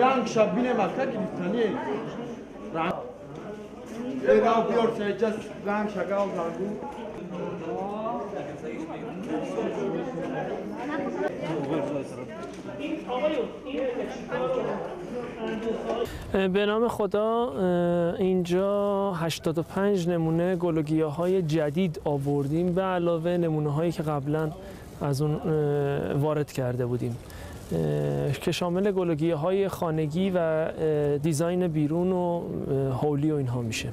رنگ شبینه مکتب کلیستانی رنگ اینا بیار سیجس رنگ شکل رنگو به نام خدا اینجا 85 نمونه گل و گیاهای جدید آوردیم به علاوه نمونه هایی که قبلا از اون وارد کرده بودیم که شامل گل و گیاهای خانگی و دیزاین بیرون و حولی و اینها میشه.